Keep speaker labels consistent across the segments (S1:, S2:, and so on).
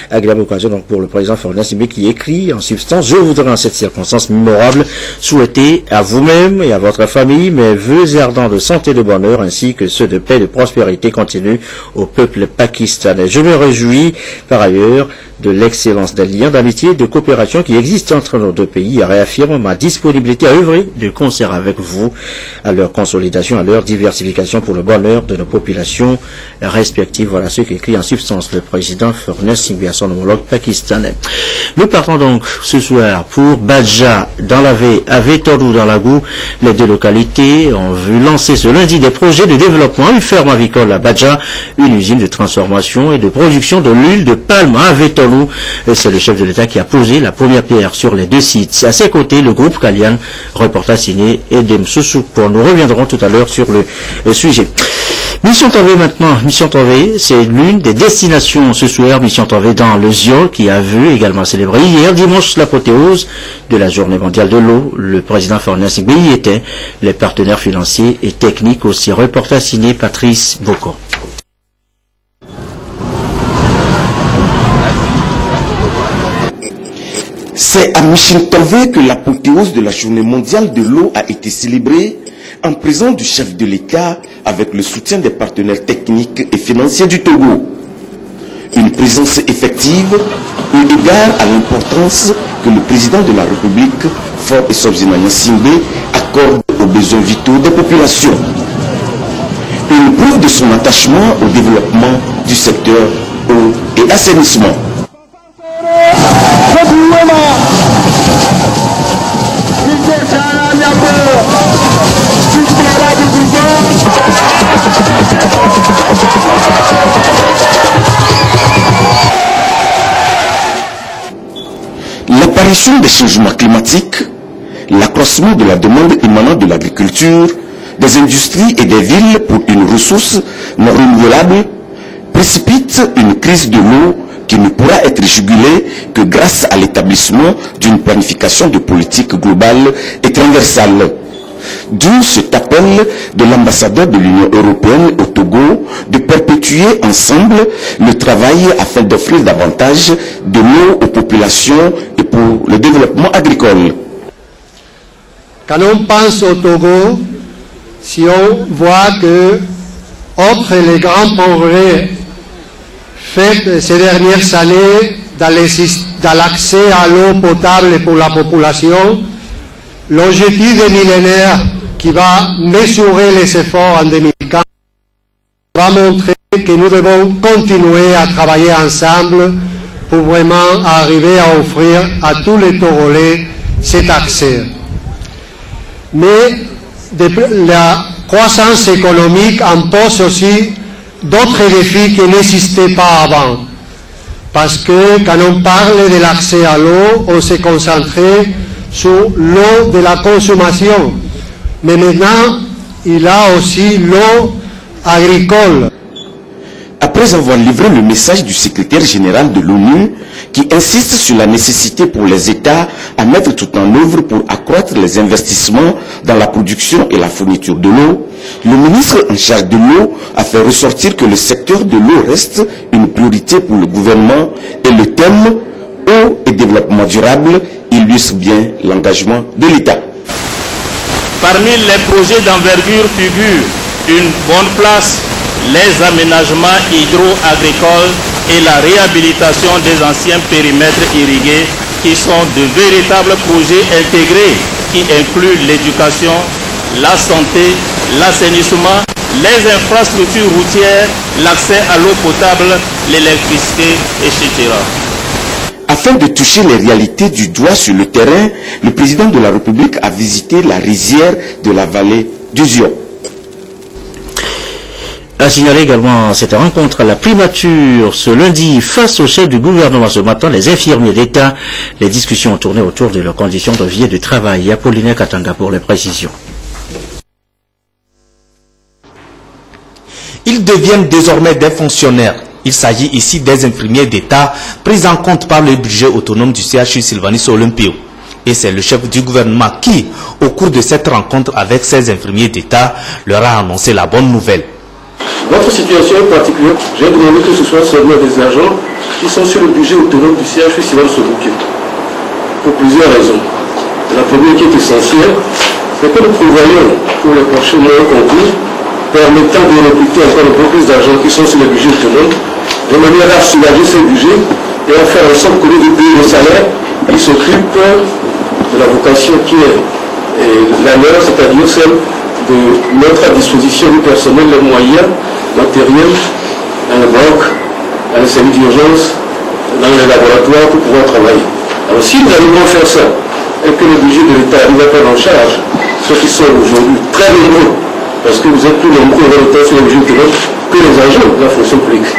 S1: Agréable occasion donc pour le président Faure Gnassingbé qui écrit en substance: je voudrais en cette circonstance mémorable souhaiter à vous-même et à votre famille mes vœux ardents de santé et de bonheur ainsi que ceux de paix et de prospérité continue au peuple pakistanais. Je me réjouis par ailleurs de l'excellence des liens d'amitié et de coopération qui existent entre nos deux pays et réaffirme ma disponibilité à œuvrer de concert avec vous à leur consolidation, à leur diversification pour le bonheur de nos populations respectives. Voilà ce qu'écrit en substance le président Faure Gnassingbé à son homologue pakistanais. Nous partons donc ce soir pour Badja dans la V, à Vétorou dans la Goût. Les deux localités ont vu lancer ce lundi des projets de développement. Une ferme avicole à Badja, une usine de transformation et de production de l'huile de palme à Vétorou. C'est le chef de l'État qui a posé la première pierre sur les deux sites. À ses côtés, le groupe Kalian, reportage signé Edem Soussoupo. Nous reviendrons tout à l'heure sur le sujet. Mission Tové maintenant. Mission Tové, c'est l'une des destinations ce soir. Mission Tové dans le Ziol qui a vu également célébrer hier dimanche l'apothéose de la journée mondiale de l'eau. Le président Faure Gnassingbé y était. Les partenaires financiers et techniques aussi. Reportage signé Patrice Bocon.
S2: C'est à Mission Tové que l'apothéose de la journée mondiale de l'eau a été célébrée en présence du chef de l'État avec le soutien des partenaires techniques et financiers du Togo. Une présence effective eu égard à l'importance que le président de la République, Faure Gnassingbé, accorde aux besoins vitaux des populations. Une preuve de son attachement au développement du secteur eau et assainissement. L'apparition des changements climatiques, l'accroissement de la demande émanant de l'agriculture, des industries et des villes pour une ressource non renouvelable précipite une crise de l'eau qui ne pourra être jugulée que grâce à l'établissement d'une planification de politique globale et transversale. D'où cet appel de l'ambassadeur de l'Union européenne au Togo de perpétuer ensemble le travail afin d'offrir davantage de l'eau aux populations et pour le développement agricole.
S3: Quand on pense au Togo, si on voit que, outre les grands progrès faits ces dernières années dans l'accès à l'eau potable pour la population, l'objectif des millénaires qui va mesurer les efforts en 2015 va montrer que nous devons continuer à travailler ensemble pour vraiment arriver à offrir à tous les Togolais cet accès. Mais la croissance économique impose aussi d'autres défis qui n'existaient pas avant. Parce que quand on parle de l'accès à l'eau, on s'est concentré sur l'eau de la consommation. Mais maintenant, il y a aussi l'eau agricole.
S2: Après avoir livré le message du secrétaire général de l'ONU qui insiste sur la nécessité pour les États à mettre tout en œuvre pour accroître les investissements dans la production et la fourniture de l'eau, le ministre en charge de l'eau a fait ressortir que le secteur de l'eau reste une priorité pour le gouvernement et le thème eau et développement durable illustre bien l'engagement de l'État.
S4: Parmi les projets d'envergure figurent une bonne place, les aménagements hydro-agricoles et la réhabilitation des anciens périmètres irrigués qui sont de véritables projets intégrés qui incluent l'éducation, la santé, l'assainissement, les infrastructures routières, l'accès à l'eau potable, l'électricité, etc.
S2: Afin de toucher les réalités du doigt sur le terrain, le président de la République a visité la rizière de la vallée du Zion.
S1: A signalé également cette rencontre à la primature ce lundi face au chef du gouvernement ce matin, les infirmiers d'État. Les discussions ont tourné autour de leurs conditions de vie et de travail. Apollinaire Katanga pour les précisions.
S5: Ils deviennent désormais des fonctionnaires. Il s'agit ici des infirmiers d'État pris en compte par le budget autonome du CHU Sylvanus Olympio. Et c'est le chef du gouvernement qui, au cours de cette rencontre avec ces infirmiers d'État, leur a annoncé la bonne nouvelle.
S6: Votre situation est particulière. J'ai demandé que ce soit seulement des agents qui sont sur le budget autonome du CHU Sylvain Sobouké. Pour plusieurs raisons. La première qui est essentielle, c'est que nous prévoyons pour les prochains mois concours permettant de recruter encore un peu plus d'argent qui sont sur le budget autonome, de manière à soulager ces budgets et à faire en sorte que les payer le salaire, ils s'occupent de la vocation qui est la leur, c'est-à-dire celle de mettre à disposition du personnel les moyens matériels dans les banques, dans les services d'urgence, dans les laboratoires pour pouvoir travailler. Alors si nous arrivons à faire ça, et que le budget de l'État arrive à prendre en charge ceux qui sont aujourd'hui très nombreux, parce que vous êtes plus nombreux dans le temps sur le budget que les agents de la fonction publique.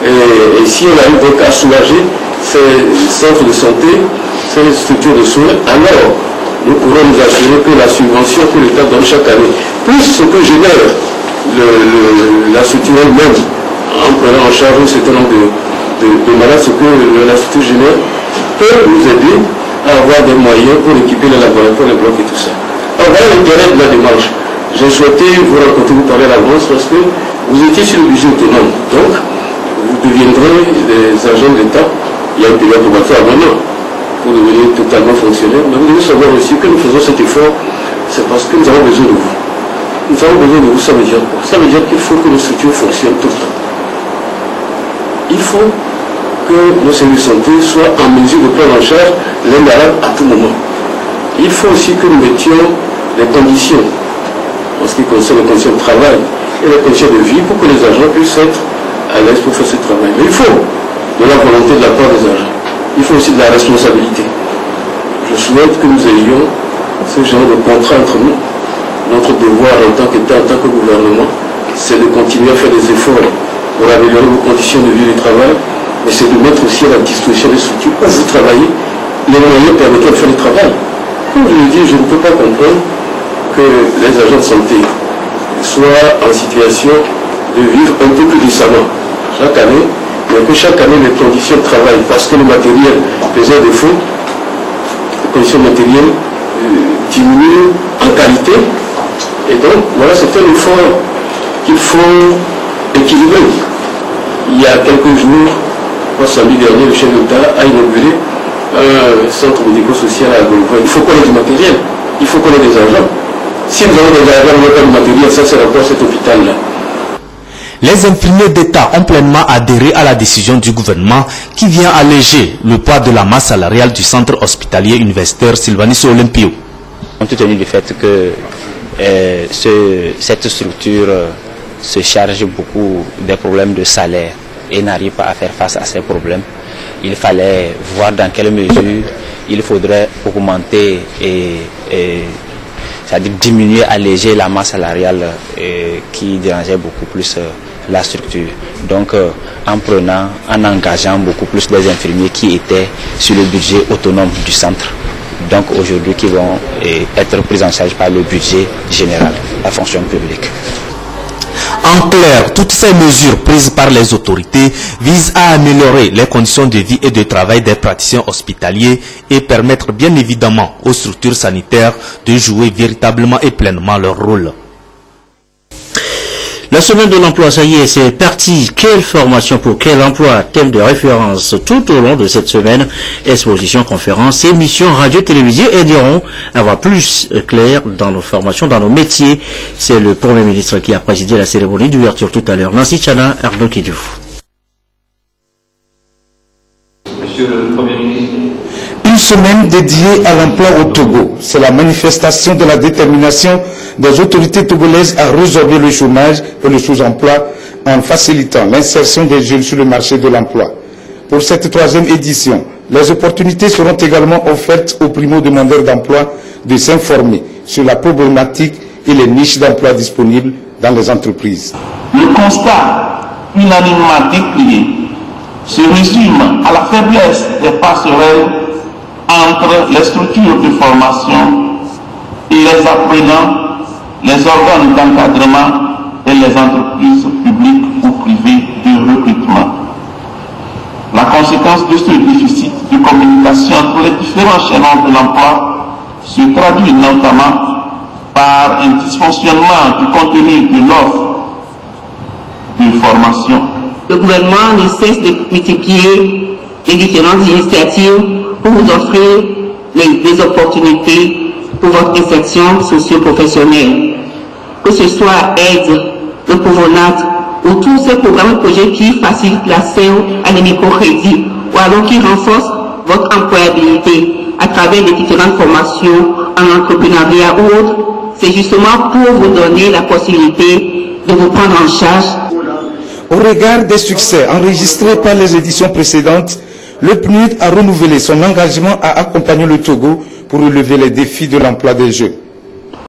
S6: Et si on arrive donc à soulager ces centres de santé, ces structures de soins, alors nous pourrons nous assurer que la subvention que l'État donne chaque année, plus ce que génère la structure elle-même, en prenant en charge un certain nombre de malades, ce que la structure génère, peut nous aider à avoir des moyens pour équiper les laboratoires, les blocs et tout ça. Alors voilà l'intérêt de la démarche. J'ai souhaité vous rencontrer, vous parler à l'avance parce que vous étiez sur le budget autonome. Donc, vous deviendrez des agents de l'État. Il y a une période probatoire maintenant pour devenir totalement fonctionnaire. Mais vous devez savoir aussi que nous faisons cet effort, c'est parce que nous avons besoin de vous. Nous avons besoin de vous, ça veut dire quoi? Ça veut dire qu'il faut que nos structures fonctionnent tout le temps. Il faut que nos services de santé soient en mesure de prendre en charge les malades à tout moment. Il faut aussi que nous mettions les conditions, en ce qui concerne les conditions de travail et les conditions de vie, pour que les agents puissent être à l'aise pour faire ce travail. Mais il faut de la volonté de la part des agents. Il faut aussi de la responsabilité. Je souhaite que nous ayons ce genre de contrat entre nous. Notre devoir en tant qu'État, en tant que gouvernement, c'est de continuer à faire des efforts pour améliorer vos conditions de vie et de travail, mais c'est de mettre aussi à la disposition des structures où vous travaillez les moyens permettant de faire le travail. Comme je le dis, je ne peux pas comprendre que les agents de santé soient en situation de vivre un peu plus décemment chaque année, mais que chaque année les conditions de travail, parce que le matériel faisait défaut, les conditions matérielles diminuent en qualité, et donc voilà, c'est un effort qu'il faut équilibrer. Il y a quelques jours, samedi dernier, le chef de l'État a inauguré un centre médico-social à Golgoi. Il faut qu'on ait du matériel, il faut qu'on ait des agents. Si nous avons des agents, nous n'avons pas de matériel, ça c'est rapport à cet hôpital-là.
S5: Les infirmiers d'État ont pleinement adhéré à la décision du gouvernement qui vient alléger le poids de la masse salariale du centre hospitalier universitaire Sylvanus Olympio.
S7: Compte tenu du fait que cette structure se charge beaucoup des problèmes de salaire et n'arrive pas à faire face à ces problèmes, il fallait voir dans quelle mesure il faudrait augmenter c'est-à-dire diminuer, alléger la masse salariale qui dérangeait beaucoup plus la structure. Donc en engageant beaucoup plus les infirmiers qui étaient sur le budget autonome du centre, donc aujourd'hui qui vont être pris en charge par le budget général, la fonction publique.
S5: En clair, toutes ces mesures prises par les autorités visent à améliorer les conditions de vie et de travail des praticiens hospitaliers et permettre bien évidemment aux structures sanitaires de jouer véritablement et pleinement leur rôle.
S1: La semaine de l'emploi, ça y est, c'est parti. Quelle formation pour quel emploi? Thème de référence tout au long de cette semaine. Exposition, conférences, émissions, radio, télévision aideront à voir plus clair dans nos formations, dans nos métiers. C'est le Premier ministre qui a présidé la cérémonie d'ouverture tout à l'heure. Nancy Tchana, Arnaud Kidou.
S8: Monsieur le Premier ministre.
S2: Une semaine dédiée à l'emploi au Togo. C'est la manifestation de la détermination des autorités togolaises à résorber le chômage et le sous-emploi en facilitant l'insertion des jeunes sur le marché de l'emploi. Pour cette troisième édition, les opportunités seront également offertes aux primo-demandeurs d'emploi de s'informer sur la problématique et les niches d'emploi disponibles dans les entreprises.
S8: Le constat unanimement décrié se résume à la faiblesse des passerelles entre les structures de formation et les apprenants, les organes d'encadrement et les entreprises publiques ou privées de recrutement. La conséquence de ce déficit de communication entre les différents chaînons de l'emploi se traduit notamment par un dysfonctionnement du contenu de l'offre de formation
S9: le gouvernement ne cesse de multiplier les différentes initiatives pour vous offrir des opportunités pour votre insertion socio-professionnelle. Que ce soit aide, le Pouvonac ou tous ces programmes et projets qui facilitent l'accès à des microcrédits ou alors qui renforcent votre employabilité à travers les différentes formations en entrepreneuriat ou autres, c'est justement pour vous donner la possibilité de vous prendre en charge.
S10: Au regard des succès enregistrés par les éditions précédentes, le PNUD a renouvelé son engagement à accompagner le Togo pour relever les défis de l'emploi des jeunes.